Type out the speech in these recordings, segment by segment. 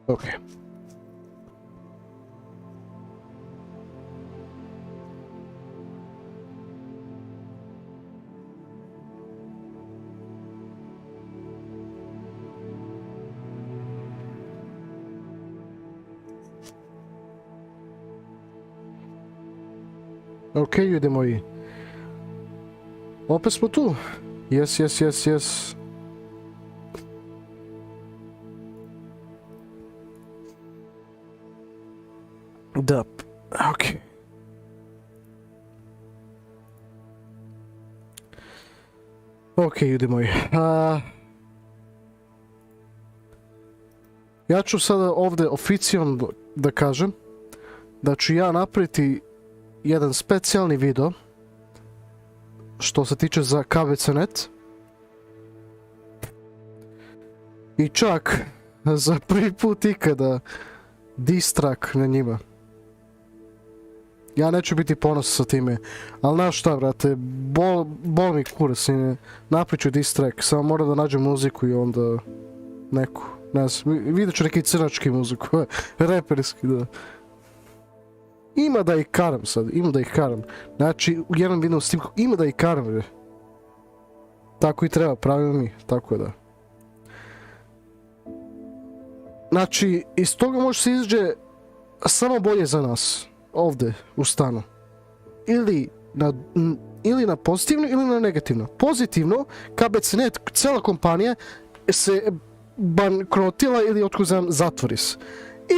Ok. Ok, ljudi moji. Opet smo tu. Yes. Da, ok. Ok, ljudi moji. Ja ću sada ovdje oficijalno da kažem da ću ja napraviti jedan specijalni video što se tiče za KBC.net i čak za prvi put ikada diss-track na njima. Ja neću biti ponosan sa time, ali znaš šta, brate, bol mi kurac i napravit ću diss-track, samo moram da nađem muziku i onda neku, ne znam, vidjet ću neki crnački muziku, reperski, da. Ima da ih karam sad, znači u jednom videu snimku ima da ih karam, tako i treba, pravimo mi, tako da. Znači, iz toga može se izađe samo bolje za nas, ovdje, u stanu. Ili na pozitivno, ili na negativno. Pozitivno, KBC.net, cijela kompanija, se bankrotila ili otkud znam, zatvori se.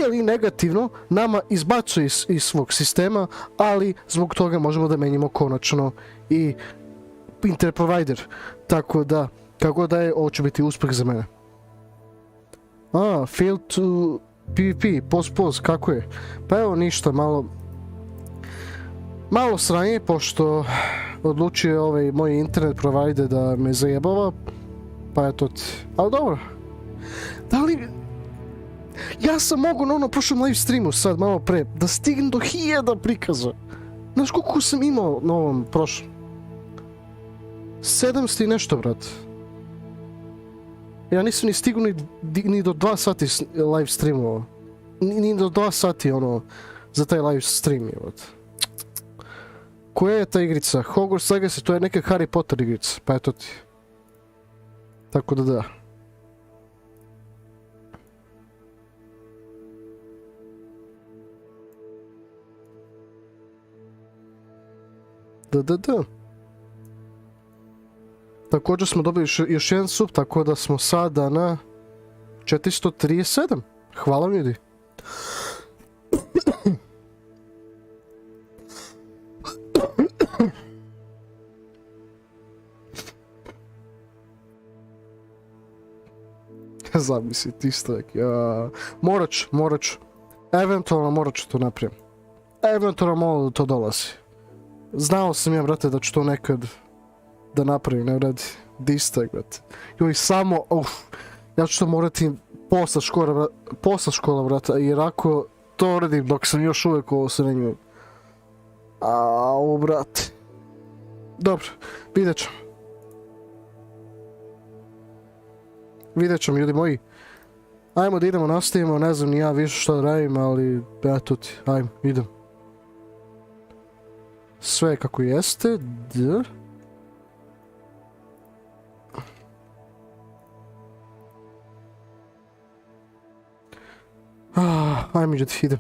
Ili negativno, nama izbacuje iz svog sistema, ali zbog toga možemo da menjamo konačno i internet provider. Tako da, kako da je, ovo će biti uspjeh za mene. Fail to PvP, post, kako je? Pa evo ništa, malo sranje, pošto odlučio ovaj moj internet provider da me zajebava, pa eto ti, ali dobro. Da li... Ja sam mogu na onom prošlom live streamu sad malo pre da stignem do 1000 prikaza. Znaš koliko sam imao na ovom prošlom? 700 i nešto, brat. Ja nisam ni stigao ni do 2 sati live streamova. Ni do 2 sati ono za taj live stream je. Koja je ta igrica? Hogwarts Legacy, to je neka Harry Potter igrica, pa eto ti. Tako da da. Da. Također smo dobili još jedan sub, tako da smo sada na 437. Hvala mi ljudi. Zamisli ti strek, morat ću. Eventualno morat ću to napraviti. Eventualno malo to dolazi. Znao sam ja, brate, da ću to nekad da napravim, ne radi diss-track, brate. Joj, samo, ja ću to morati posle škola, brate, jer ako to radim dok sam još uvijek ovo srednju. Brate. Dobro, vidjet ćemo, ljudi moji. Ajmo da idemo, nastavimo, ne znam ni ja više šta da radim, ali eto ti, ajmo, idem. Sve kako jeste, da. Ajmo ljudi, idem.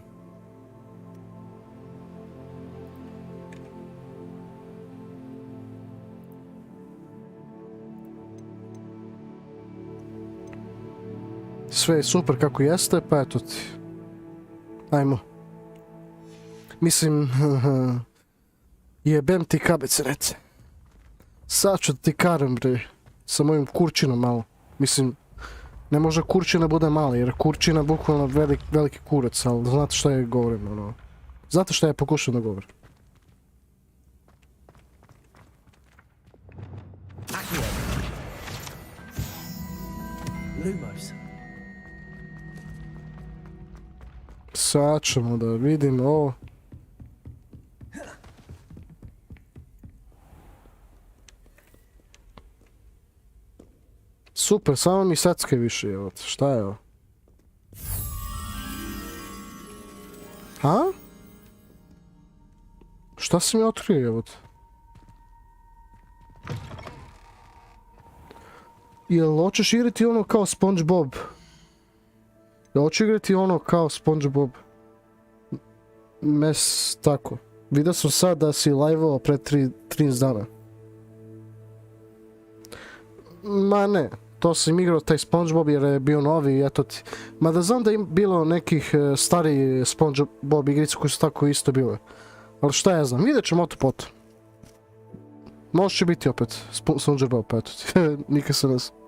Sve je super kako jeste, pa eto ti. Ajmo. Mislim, jebem ti KBC.net. Sad ću ti karam, bre, sa mojim kurčinom malo. Mislim, ne može kurčina bude mala, jer kurčina bukvalno veliki kurac, ali znate šta ja govorim, ono. Znate šta ja pokušam da govorim. Sad ćemo da vidimo ovo. Super, samo mi secke više, evo, šta je ovo? Šta si mi otkrio, jebot? Jel hoćeš igrati ono kao SpongeBob? Jel hoću igrati ono kao SpongeBob? Tako. Vidio sam sad da si live-ovao pre 13 dana. Ma ne, to sam igrao taj SpongeBob jer je bio novi i eto ti. Mada znam da je bilo nekih starih SpongeBob igrica koji su tako isto bile. Ali šta ja znam, vidjet ćemo to potom. Može će biti opet SpongeBob, eto ti. Nikad se ne znam.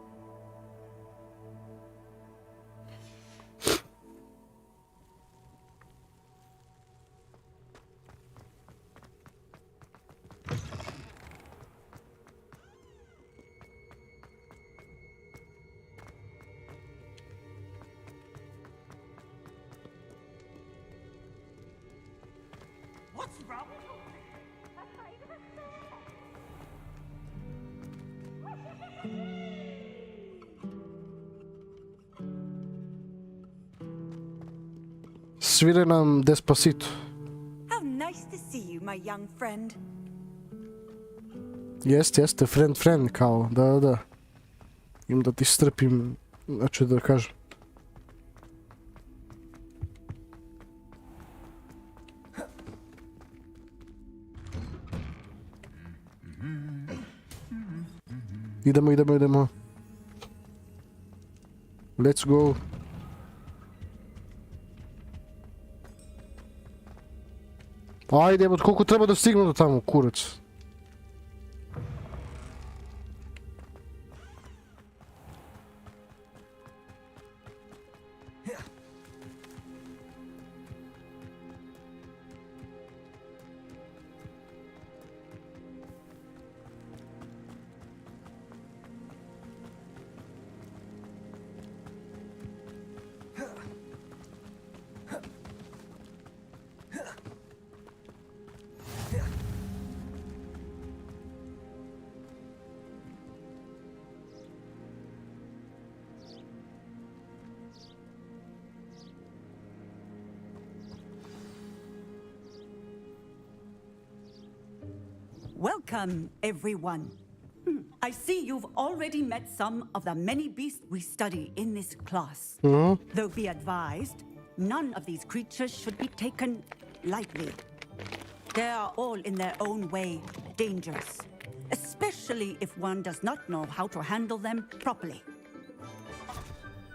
Svire nam Despacito. How nice to see you, my young friend. Jeste, friend, kao, da. Im da ti strpim, znači da kažem. Idemo. Let's go. Ajde, od koliko treba da stignu do tamo, kurac. Welcome, everyone. I see you've already met some of the many beasts we study in this class. Though be advised, none of these creatures should be taken lightly. They are all in their own way dangerous, especially if one does not know how to handle them properly.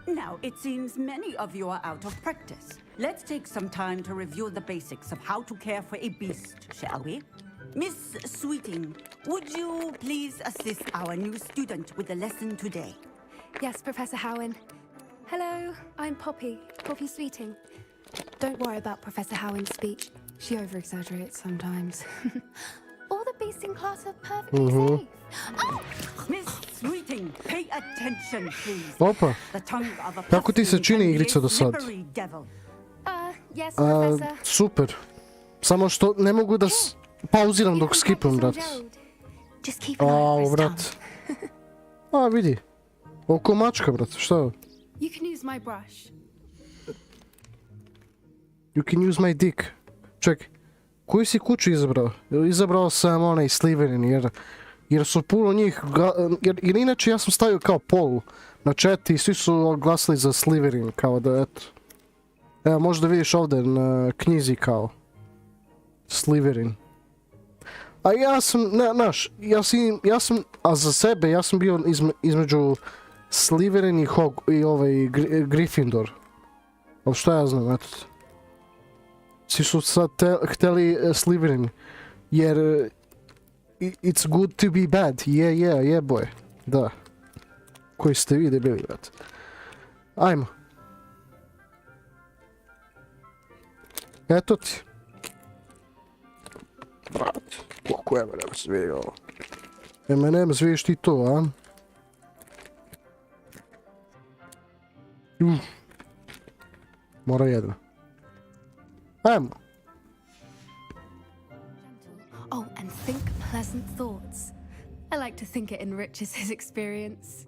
Now, it seems many of you are out of practice. Let's take some time to review the basics of how to care for a beast, shall we? Miss Sweeting, would you please assist our new student with the lesson today? Yes, Professor Howen. Hello, I'm Poppy Sweeting. Don't worry about Professor Howen's speech. She over-exaggerates sometimes. All the beasts in class are perfectly safe. Oh! Miss Sweeting, pay attention, please. Opa, The tongue of a kako ti se pussy čini can be igrica a do sad? slippery devil. Yes, Professor. Super. Samo što ne mogu da pauziram dok skipam, brat. Just keep an eye on his brat. tongue. Vidi. Oko mačka, brat, šta? You can use my brush. You can use my dick. Ček, koju si kuću izabrao? Izabrao sam onaj Slytherin, jer su puno njih, jer inače ja sam stavio kao poll na chat i svi su glasili za Slytherin, kao da eto. Evo, možda vidiš ovdje na knjizi kao Slytherin. A ja sam, ja sam, a za sebe, ja sam bio između Slytherin i ovaj Gryffindor. Ali šta ja znam, eto. Svi su sad htjeli Slytherin, jer it's good to be bad, yeah boy, da. Koji ste vi debili, brat. Ajmo. Eto ti. Brat, koliko M&M's vidio. M&M's vidiš ti to, a? Mora jedna. Ajmo. Oh, and think pleasant thoughts. I like to think it enriches his experience.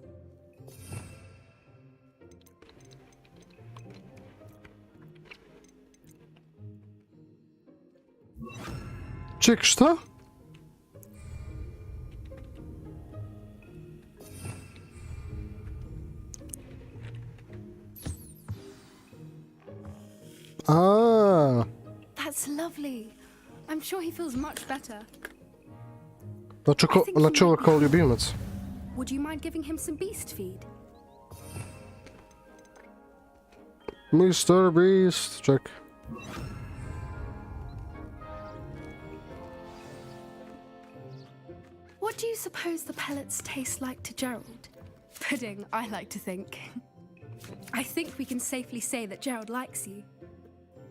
Ček, šta? A. That's lovely. I'm sure he feels much better. Znači ovo kao ljubimac. Would you mind giving him some beast feed? Mr. Beast, ček. What do you suppose the pellets taste like to Gerald? Pudding, I like to think. I think we can safely say that Gerald likes you.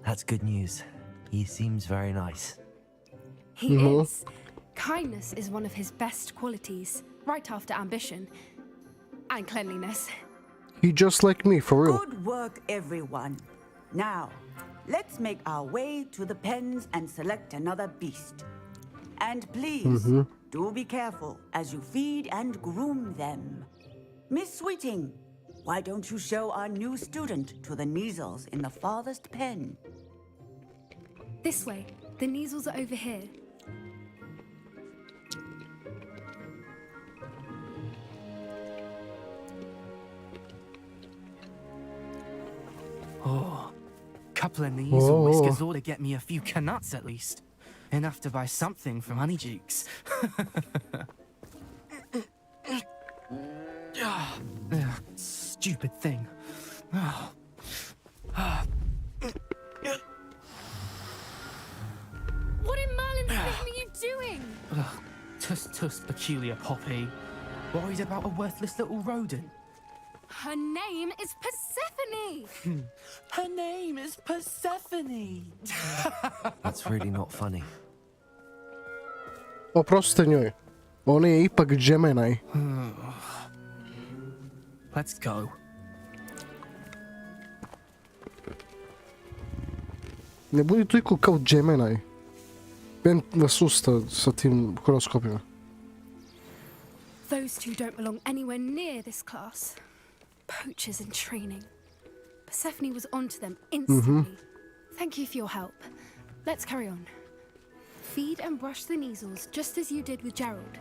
That's good news. He seems very nice. He is. Kindness is one of his best qualities, right after ambition. And cleanliness. He just like me, for real. Good work, everyone. Now, let's make our way to the pens and select another beast. And please, do be careful as you feed and groom them. Miss Sweeting, why don't you show our new student to the Neasels in the farthest pen? This way. The Neasels are over here. Oh, couple of these whiskers ought to get me a few canuts at least. Enough to buy something from Honeydukes. Stupid thing. What in Merlin's name are you doing? Tuss, peculiar Poppy. Worried about a worthless little rodent. Her name is Persephone! Her name is Persephone. That's really not funny. Oprostite njoj. On je ipak Gemini. Let's go. Ne budi toliko kao Gemini. Ben vas usta sa tim horoskopima. Those two don't belong anywhere near this class. Poachers in training. Persephone was onto them instantly. Thank you for your help. Let's carry on. Feed and brush the Neasels just as you did with Gerald.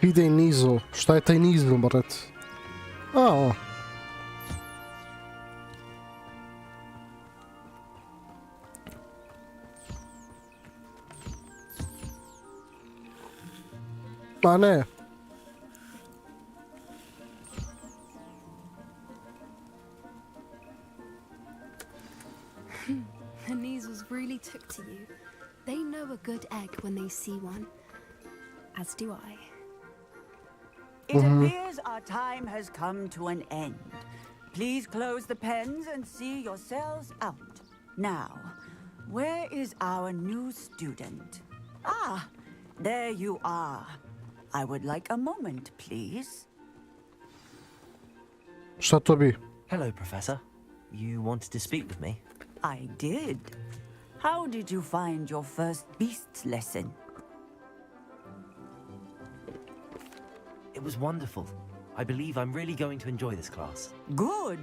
Ide i Nizel. Šta je taj Nizel, brat? A. Pa ne. The Neasels really took to you. They know a good egg when they see one. As do I. It appears our time has come to an end. Please close the pens and see yourselves out. Now, where is our new student? Ah, there you are. I would like a moment, please. Šta to bi? Hello, Professor. You wanted to speak with me? I did. How did you find your first beasts lesson? It was wonderful. I believe I'm really going to enjoy this class. Good.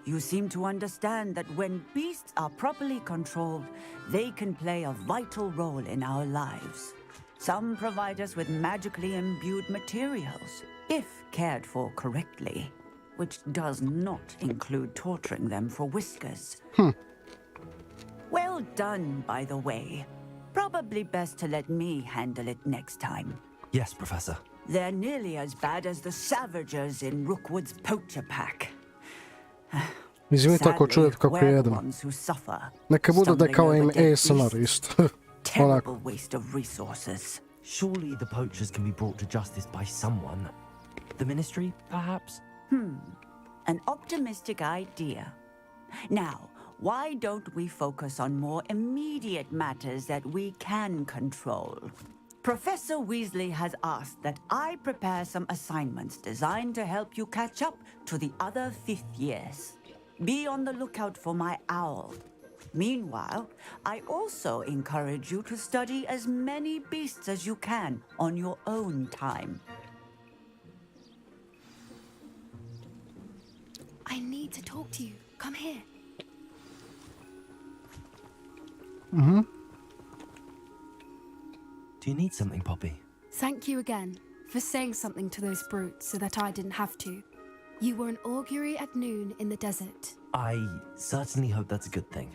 You seem to understand that when beasts are properly controlled, they can play a vital role in our lives. Some provide us with magically imbued materials, if cared for correctly, which does not include torturing them for whiskers. Well done, by the way. Probably best to let me handle it next time. Yes, Professor. They're nearly as bad as the Savagers in Rookwood's poacher pack. Izvinite ako čujete kako we're the jedem. ones who suffer, Neka bude da stumbling kao over im dead ASMR beasts. isto. Terrible waste of resources. Surely the poachers can be brought to justice by someone. The Ministry, perhaps? An optimistic idea. Now, why don't we focus on more immediate matters that we can control? Professor Weasley has asked that I prepare some assignments designed to help you catch up to the other fifth years. Be on the lookout for my owl. Meanwhile, I also encourage you to study as many beasts as you can on your own time. I need to talk to you. Come here. Do you need something, Poppy? Thank you again for saying something to those brutes so that I didn't have to. You were an augury at noon in the desert. I certainly hope that's a good thing.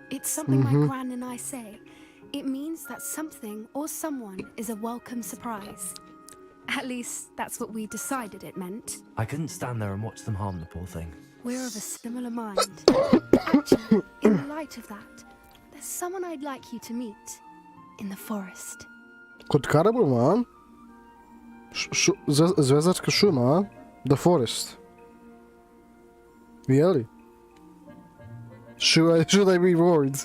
It's something my gran and I say. It means that something or someone is a welcome surprise. At least that's what we decided it meant. I couldn't stand there and watch them harm the poor thing. We're of a similar mind. Actually, in light of that, there's someone I'd like you to meet in the forest. Kod Karaburma, a? Zvezdarska šuma, a? The forest. Jeli? Should I be worried?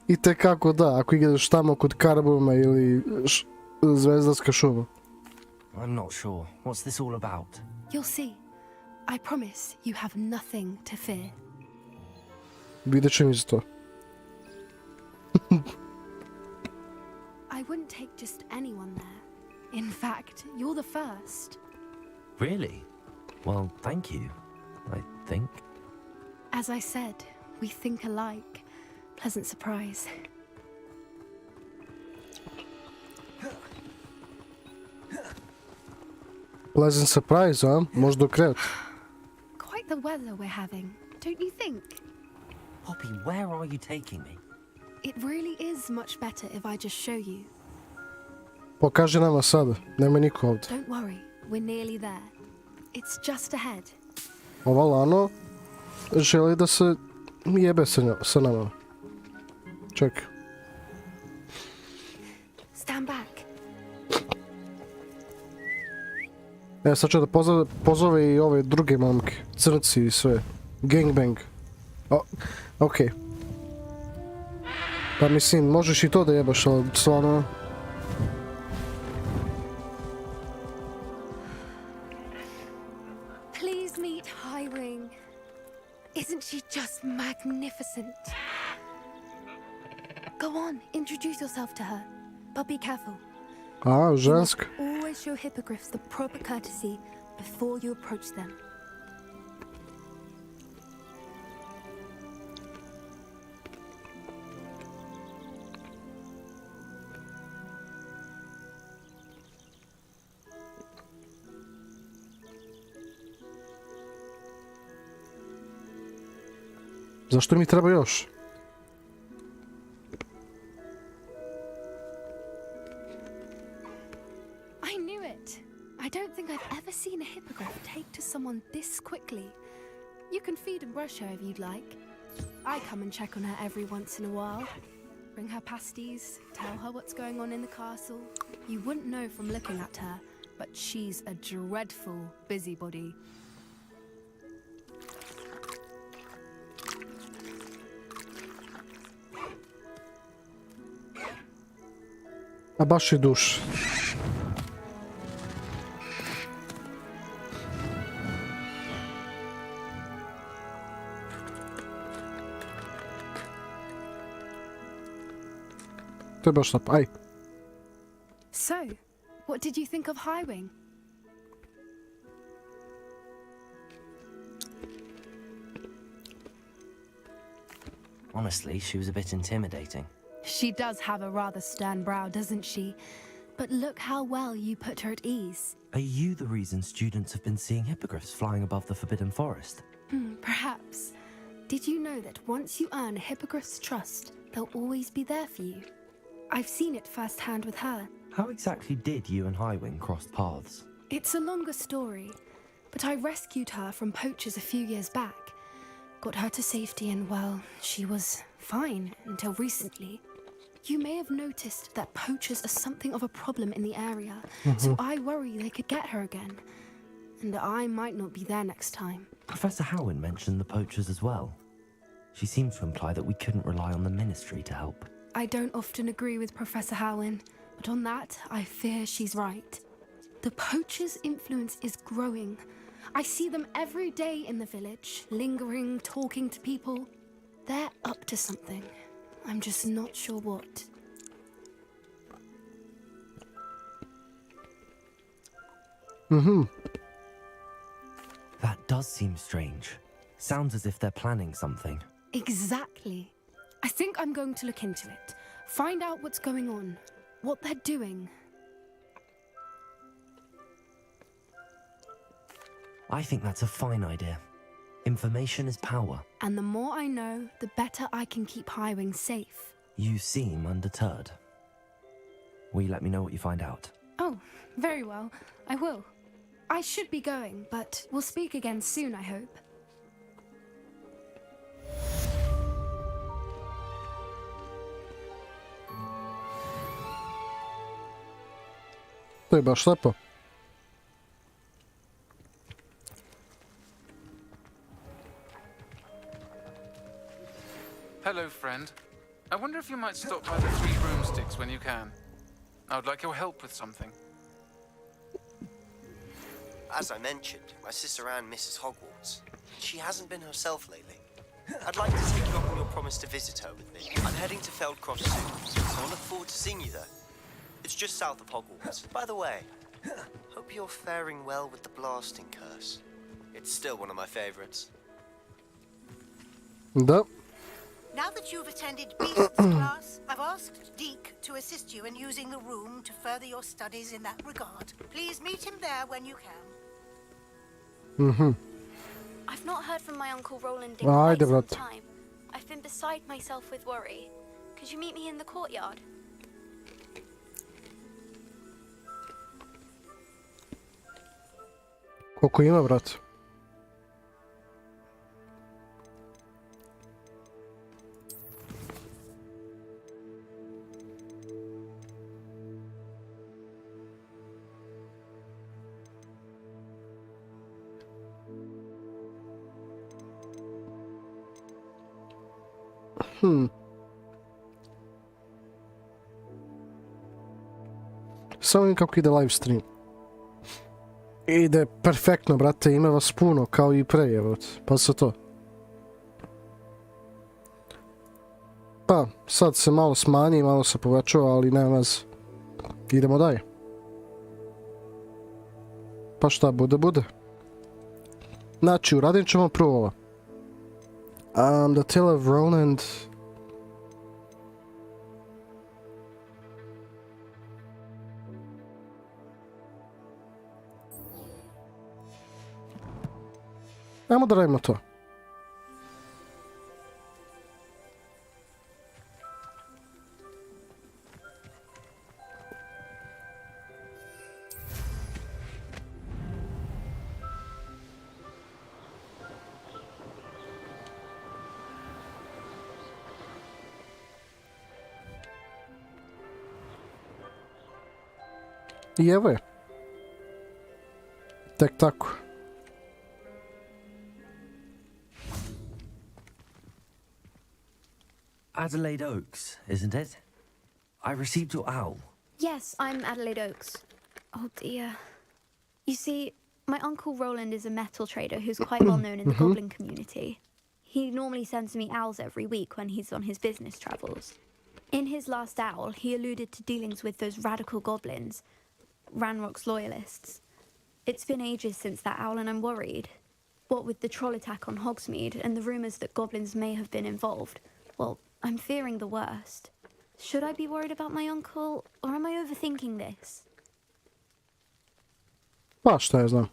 I tekako da, ako ideš tamo kod Karaburma ili Zvezdarska šuma. I'm not sure. What's this all about? You'll see. I promise you have nothing to fear. Vidjet ćemo iz to. I wouldn't take just anyone there. In fact, you're the first. Really? Well, thank you, I think. As I said, we think alike. Pleasant surprise. Pleasant surprise, a? Možda okret. Quite the weather we're having, don't you think? Poppy, where are you taking me? It really is much better if I just show you. Pokaži nama sada, nema niko ovdje. Don't worry, we're nearly there. It's just ahead. Ova Lano želi da se jebe sa nama. Čekaj. Stand back. Sad ću da pozove i ove druge mamke. Crnci i sve. Gangbang. Okej. Pa mislim, možeš i to da jebaš, ali stvarno... Please meet Highwing. Isn't she just magnificent? Go on, introduce yourself to her. But be careful. A, ženska. Always show hippogriffs the proper courtesy before you approach them. Zašto mi treba još? I knew it. I don't think I've ever seen a hippogriff take to someone this quickly. You can feed and brush her if you'd like. I come and check on her every once in a while. Bring her pasties, tell her what's going on in the castle. You wouldn't know from looking at her, but she's a dreadful busybody. A baš je duš. To je baš aj. So, what did you think of Highwing? Honestly, she was a bit intimidating. She does have a rather stern brow, doesn't she? But look how well you put her at ease. Are you the reason students have been seeing hippogriffs flying above the Forbidden Forest? Perhaps. Did you know that once you earn a hippogriff's trust, they'll always be there for you? I've seen it firsthand with her. How exactly did you and Highwing cross paths? It's a longer story, but I rescued her from poachers a few years back. Got her to safety and, well, she was fine until recently. You may have noticed that poachers are something of a problem in the area, so I worry they could get her again. And I might not be there next time. Professor Howin mentioned the poachers as well. She seemed to imply that we couldn't rely on the Ministry to help. I don't often agree with Professor Howin, but on that, I fear she's right. The poachers' influence is growing. I see them every day in the village, lingering, talking to people. They're up to something. I'm just not sure what. That does seem strange. Sounds as if they're planning something. Exactly. I think I'm going to look into it. Find out what's going on. What they're doing. I think that's a fine idea. Information is power. And the more I know, the better I can keep Highwing safe. You seem undeterred. Will you let me know what you find out? Oh, very well. I will. I should be going, but we'll speak again soon, I hope. To je baš lepo. Hello, friend. I wonder if you might stop by the 3 broomsticks when you can. I would like your help with something. As I mentioned, my sister Anne misses Hogwarts. She hasn't been herself lately. I'd like to take you up on your promise to visit her with me. I'm heading to Feldcroft soon, so I look forward to seeing you there. It's just south of Hogwarts. By the way, hope you're faring well with the blasting curse. It's still one of my favorites. Da. Now that you've attended Beast's class, I've asked Deke to assist you in using the room to further your studies in that regard. Please meet him there when you can. I've not heard from my Uncle Roland in Ajde, quite some brate. time. I've been beside myself with worry. Could you meet me in the courtyard? Koliko ima, brat? Samo vidim kako ide live stream. Ide perfektno, brate, ima vas puno, kao i pre, evo, pa se to. Pa, sad se malo smanji, malo se povećava, ali nema veze. Idemo dalje. Pa šta bude, bude. Znači, uradit ćemo prvo ovo. The Tale of Roland... Ajmo da radimo to. I evo je. Tek tako. Adelaide Oaks, isn't it? I received your owl. Yes, I'm Adelaide Oaks. Oh dear. You see, my Uncle Roland is a metal trader who's quite well known in the goblin community. He normally sends me owls every week when he's on his business travels. In his last owl, he alluded to dealings with those radical goblins, Ranrock's loyalists. It's been ages since that owl and I'm worried. What with the troll attack on Hogsmeade and the rumours that goblins may have been involved, well, I'm fearing the worst. Should I be worried about my uncle, or am I overthinking this? Pa šta ja znam.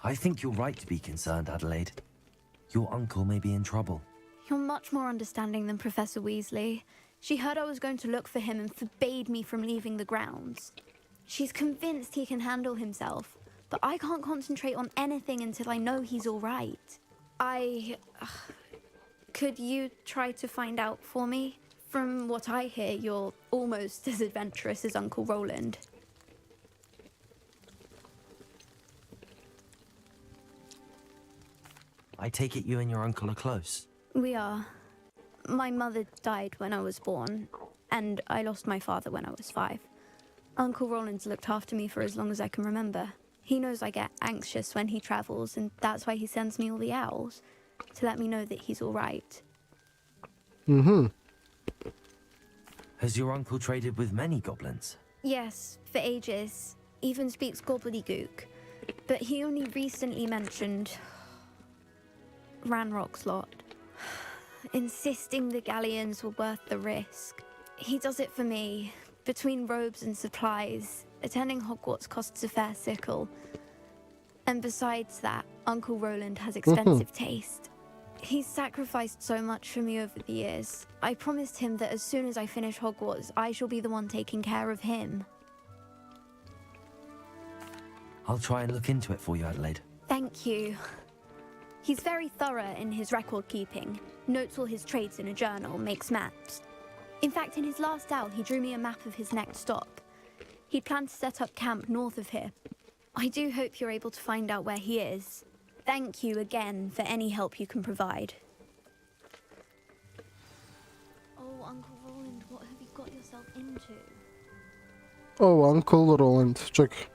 I think you're right to be concerned, Adelaide. Your uncle may be in trouble. You're much more understanding than Professor Weasley. She heard I was going to look for him and forbade me from leaving the grounds. She's convinced he can handle himself, but I can't concentrate on anything until I know he's all right. Could you try to find out for me? From what I hear, you're almost as adventurous as Uncle Roland. I take it you and your uncle are close. We are. My mother died when I was born, and I lost my father when I was 5. Uncle Roland's looked after me for as long as I can remember. He knows I get anxious when he travels, and that's why he sends me all the owls. to let me know that he's all right. Mm-hmm. Has your uncle traded with many goblins? Yes, for ages. Even speaks gobbledygook. But he only recently mentioned Ranrock's lot, insisting the galleons were worth the risk. He does it for me. Between robes and supplies, attending Hogwarts costs a fair sickle. And besides that, Uncle Roland has expensive taste. He's sacrificed so much for me over the years. I promised him that as soon as I finish Hogwarts, I shall be the one taking care of him. I'll try and look into it for you, Adelaide. Thank you. He's very thorough in his record keeping, notes all his trades in a journal, makes maps. In fact, in his last owl, he drew me a map of his next stop. He'd planned to set up camp north of here. I do hope you're able to find out where he is. Thank you again for any help you can provide. Oh, Uncle Roland, what have you got yourself into? Oh, Uncle Roland. Check.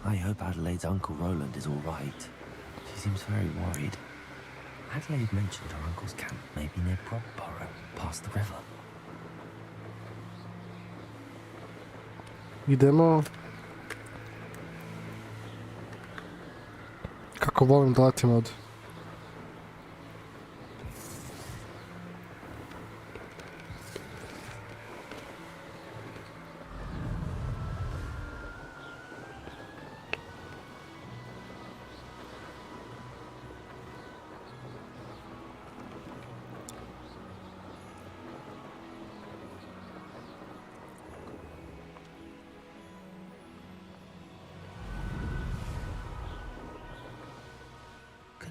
I hope Adelaide's Uncle Roland is all right. She seems very worried. Adelaide mentioned her uncle's camp may be near Brogborough, past the river. Idemo. Kako volim da letim ovdje.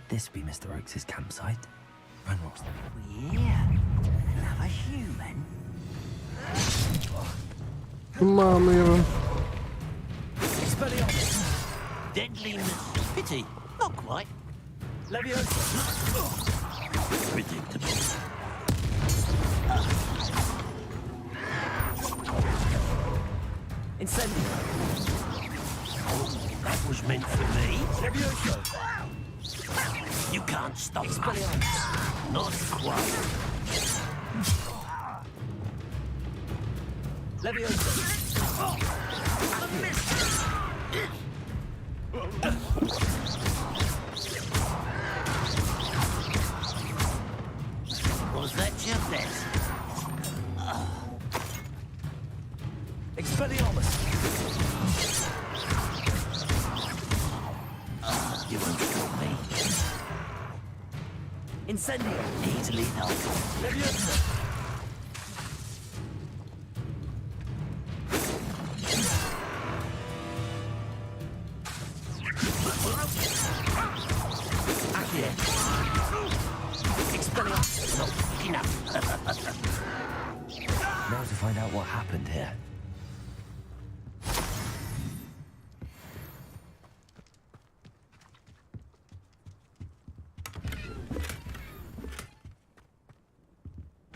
This be Mr. Oakes' campsite? Ranrock's. Yeah, another human. Mam, nie wiem. Deadliness. Pity. Not quite. Leviosa. Predictable. Incendio. Oh, that was meant for me. Leviosa. You can't stop us. Not quite. Leviosa. Was that your best? Expelliarmus. You won't stop me. Incendio. Easily done. Leviosa. Now to find out what happened here.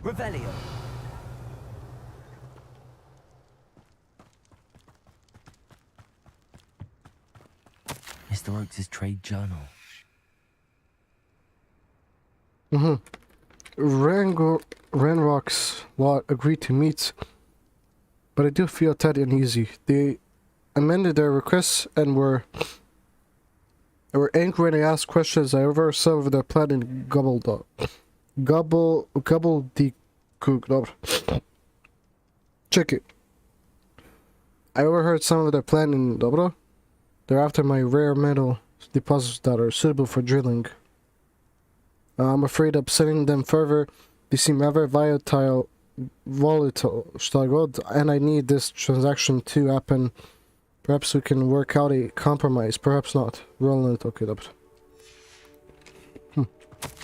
Revelio. Mr. Oakes' trade journal. Ranrock's lot agreed to meet, but I do feel tad uneasy. They amended their requests and were angry when I asked questions I oversaw over their plan in gobbledygook. No. Check it. I overheard some of their plan in Dobro. They're after my rare metal deposits that are suitable for drilling. I'm afraid upsetting them further. They seem rather volatile, šta god, and I need this transaction to happen. Perhaps we can work out a compromise, perhaps not. Roland, okay, dobro.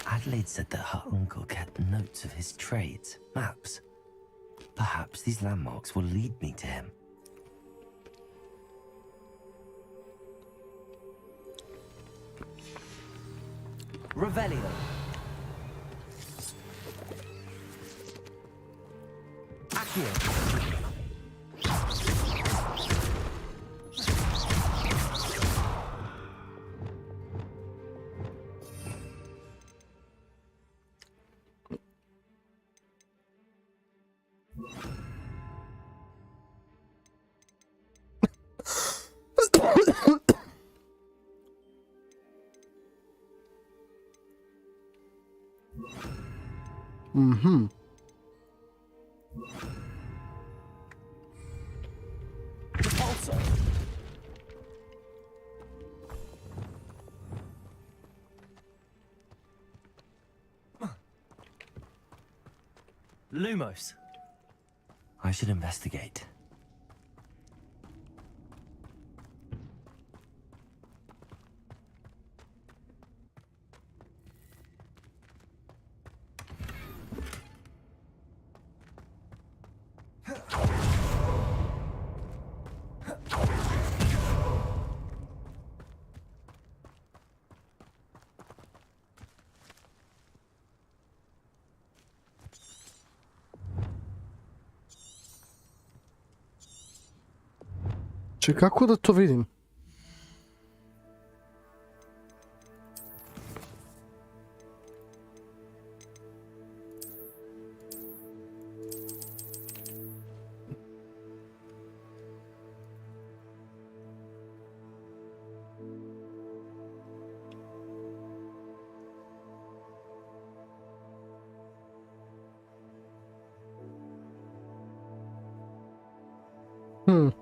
Adelaide said that her uncle kept notes of his trades, maps. Perhaps these landmarks will lead me to him. Revelio. Mhm. Lumos. I should investigate. Če kako da to vidim? Hmm.